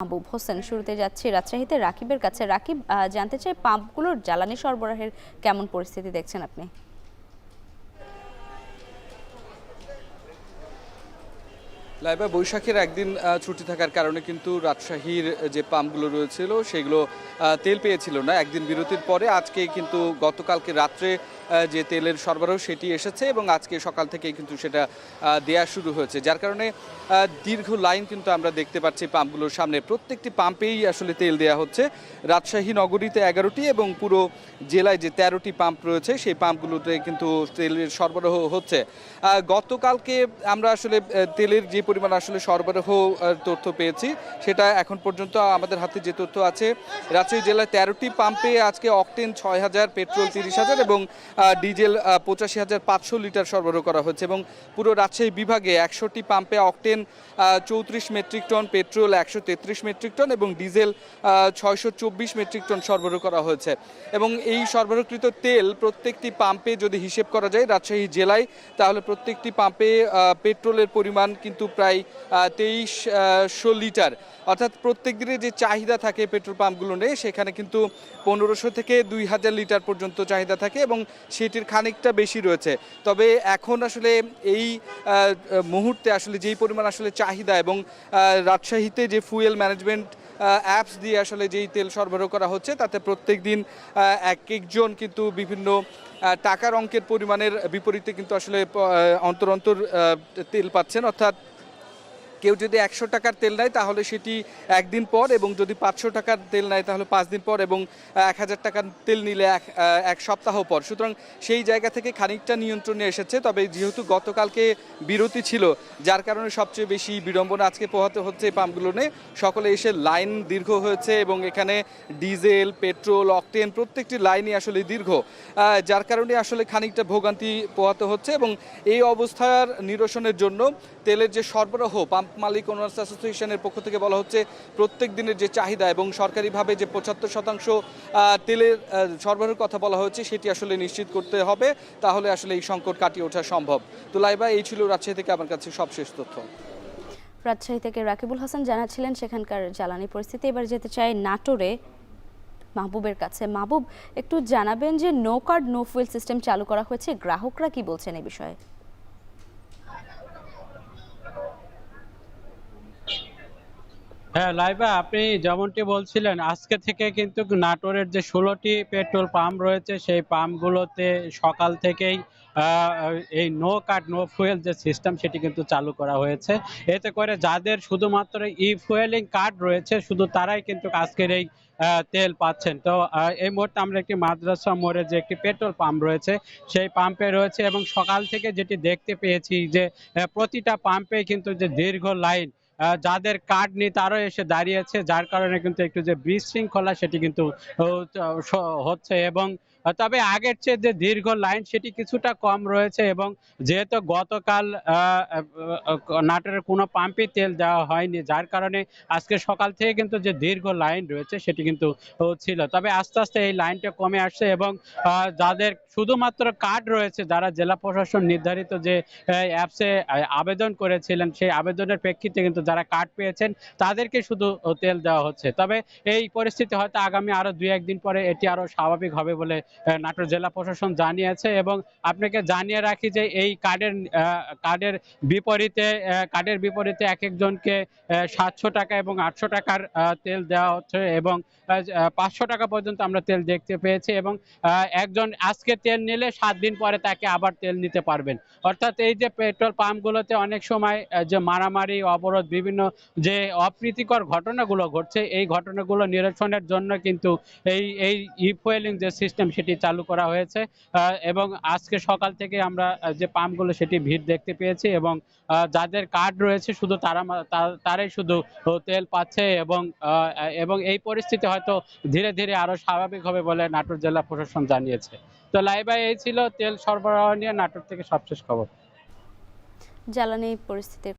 মাহবুব হোসেন, শুরুতে যাচ্ছি রাজশাহীতে রাকিবের কাছে। রাকিব, জানতে চাই পাম্পগুলোর জ্বালানি সরবরাহের কেমন পরিস্থিতি দেখছেন আপনি? লাইবা, বৈশাখের একদিন ছুটি থাকার কারণে কিন্তু রাজশাহীর যে পাম্পগুলো রয়েছিল সেগুলো তেল পেয়েছিল না। একদিন বিরতির পরে আজকে কিন্তু গতকালকে রাত্রে যে তেলের সরবরাহ সেটি এসেছে এবং আজকে সকাল থেকেই কিন্তু সেটা দেয়া শুরু হয়েছে, যার কারণে দীর্ঘ লাইন কিন্তু আমরা দেখতে পাচ্ছি পাম্পগুলোর সামনে। প্রত্যেকটি পাম্পেই আসলে তেল দেয়া হচ্ছে। রাজশাহী নগরীতে 11টি এবং পুরো জেলায় যে 13টি পাম্প রয়েছে সেই পাম্পগুলোতে কিন্তু তেলের সরবরাহ হচ্ছে। গতকালকে আমরা আসলে তেলের যে পরিমাণ আসলে সরবরাহ তথ্য পেয়েছি সেটা এখন পর্যন্ত আমাদের হাতে যে তথ্য আছে, রাজশাহী জেলায় 13টি পাম্পে আজকে অকটেন 6,000, পেট্রোল 30,000 এবং ডিজেল 85,500 লিটার সরবরাহ করা হচ্ছে। এবং পুরো রাজশাহী বিভাগে 100টি পাম্পে octane 34 metric ton, petrol 133 metric ton এবং ডিজেল 624 মেট্রিক টন সরবরাহ করা হয়েছে। এবং এই সরবরাহকৃত তেল প্রত্যেকটি পাম্পে যদি হিসেব করা যায় রাজশাহী জেলায়, তাহলে প্রত্যেকটি পাম্পে পেট্রোলের পরিমাণ কিন্তু প্রায় 2300 লিটার। অর্থাৎ প্রত্যেক দিনের যে চাহিদা থাকে পেট্রোল পাম্পগুলো নেই, সেখানে কিন্তু 1500 থেকে 2000 লিটার পর্যন্ত চাহিদা থাকে এবং সেটির খানিকটা বেশি রয়েছে। তবে এখন আসলে এই মুহূর্তে আসলে যেই পরিমাণ আসলে চাহিদা এবং রাজশাহীতে যে ফুয়েল ম্যানেজমেন্ট অ্যাপস দিয়ে আসলে যেই তেল সরবরাহ করা হচ্ছে, তাতে প্রত্যেক দিন এক একজন কিন্তু বিভিন্ন টাকার অঙ্কের পরিমাণের বিপরীতে কিন্তু আসলে অন্তর অন্তর তেল পাচ্ছেন। অর্থাৎ কেউ যদি 100 টাকার তেল নেয় তাহলে সেটি একদিন পর, এবং যদি 500 টাকার তেল নেয় তাহলে 5 দিন পর, এবং 1000 টাকার তেল নিলে এক সপ্তাহ পর। সুতরাং সেই জায়গা থেকে খানিকটা নিয়ন্ত্রণে এসেছে। তবে যেহেতু গতকালকে বিরতি ছিল, যার কারণে সবচেয়ে বেশি বিড়ম্বনা আজকে পোহাতে হচ্ছে এই পাম্পগুলো নিয়ে। সকলে এসে লাইন দীর্ঘ হয়েছে এবং এখানে ডিজেল, পেট্রোল, অকটেন প্রত্যেকটি লাইনই আসলে দীর্ঘ, যার কারণে আসলে খানিকটা ভোগান্তি পোহাতে হচ্ছে। এবং এই অবস্থার নিরসনের জন্য তেলের যে সরবরাহ, পাম্প মালিক ওনার্স অ্যাসোসিয়েশনের পক্ষ থেকে বলা হচ্ছে প্রত্যেক দিনের যে চাহিদা এবং সরকারিভাবে যে 75% তেলের সরবরাহের কথা বলা হয়েছে সেটি আসলে নিশ্চিত করতে হবে, তাহলে আসলে এই সংকট কাটিয়ে ওঠা সম্ভব। তো লাইবা, এই ছিল রাজশাহী থেকে আমার কাছে সবশেষ তথ্য। রাজশাহী থেকে রাকিবুল হাসান জানাচ্ছিলেন সেখানকার জ্বালানি পরিস্থিতি। এবার যেতে চাই নাটোরে মাহবুবের কাছে। মাহবুব, একটু জানাবেন যে no card no fuel system চালু করা হয়েছে, গ্রাহকরা কি বলছেন এই বিষয়ে? হ্যাঁ লাইবা, আপনি যেমনটি বলছিলেন আজকে থেকে কিন্তু নাটোরের যে 16টি পেট্রোল পাম্প রয়েছে সেই পাম্পগুলোতে সকাল থেকেই এই নো কাট নো ফুয়েল যে সিস্টেম সেটি কিন্তু চালু করা হয়েছে। এতে করে যাদের শুধুমাত্র ই ফুয়েলিং কার্ড রয়েছে শুধু তারাই কিন্তু আজকের এই তেল পাচ্ছেন। তো এই মুহূর্তে আমরা একটি মাদ্রাসা মোড়ে যে একটি পেট্রোল পাম্প রয়েছে সেই পাম্পে রয়েছে এবং সকাল থেকে যেটি দেখতে পেয়েছি যে প্রতিটা পাম্পে কিন্তু যে দীর্ঘ লাইন, যাদের কার্ড নেই তারাও এসে দাঁড়িয়েছে, যার কারণে কিন্তু একটু যে বিশৃঙ্খলা সেটি কিন্তু হচ্ছে। এবং তবে আগের চেয়ে যে দীর্ঘ লাইন সেটি কিছুটা কম রয়েছে। এবং যেহেতু গতকাল নাটোরের কোনো পাম্পে তেল দেওয়া হয়নি, যার কারণে আজকে সকাল থেকে কিন্তু যে দীর্ঘ লাইন রয়েছে সেটি কিন্তু ছিল। তবে আস্তে আস্তে এই লাইনটা কমে আসছে এবং যাদের শুধুমাত্র কার্ড রয়েছে, যারা জেলা প্রশাসন নির্ধারিত যে অ্যাপসে আবেদন করেছিলেন সেই আবেদনের প্রেক্ষিতে কিন্তু যারা কার্ড পেয়েছেন তাদেরকে শুধু তেল দেওয়া হচ্ছে। তবে এই পরিস্থিতি হয়তো আগামী আরো 2-1 দিন পরে এটি আরো স্বাভাবিক হবে বলে নাটোর জেলা প্রশাসন জানিয়েছে। এবং আপনাকে জানিয়ে রাখি যে এই কার্ডের বিপরীতে এক একজনকে 700 টাকা এবং 800 টাকার তেল দেওয়া হচ্ছে এবং 500 টাকা পর্যন্ত আমরা তেল দেখতে পেয়েছি। এবং একজন আজকে তেল নিলে 7 দিন পরে তাকে আবার তেল নিতে পারবেন। অর্থাৎ এই যে পেট্রোল পাম্পগুলোতে অনেক সময় যে মারামারি, অবরোধ, বিভিন্ন যে অপ্রীতিকর ঘটনাগুলো ঘটছে এই ঘটনাগুলো নিরসনের জন্য কিন্তু এই ই ফুয়েলিং যে সিস্টেম সেটি চালু করা হয়েছে। এবং আজকে সকাল থেকে আমরা যে পাম্পগুলো সেটি ভিড় দেখতে পেয়েছি এবং যাদের কার্ড রয়েছে শুধু তারাই শুধু তেল পাচ্ছে। এবং এই পরিস্থিতি হয়তো ধীরে ধীরে আরো স্বাভাবিক হবে বলে নাটোর জেলা প্রশাসন জানিয়েছে। তো লাইভে এই ছিল তেল সরবরাহ নিয়ে নাটোর থেকে সবশেষ খবর। জ্বালানি পরিস্থিতির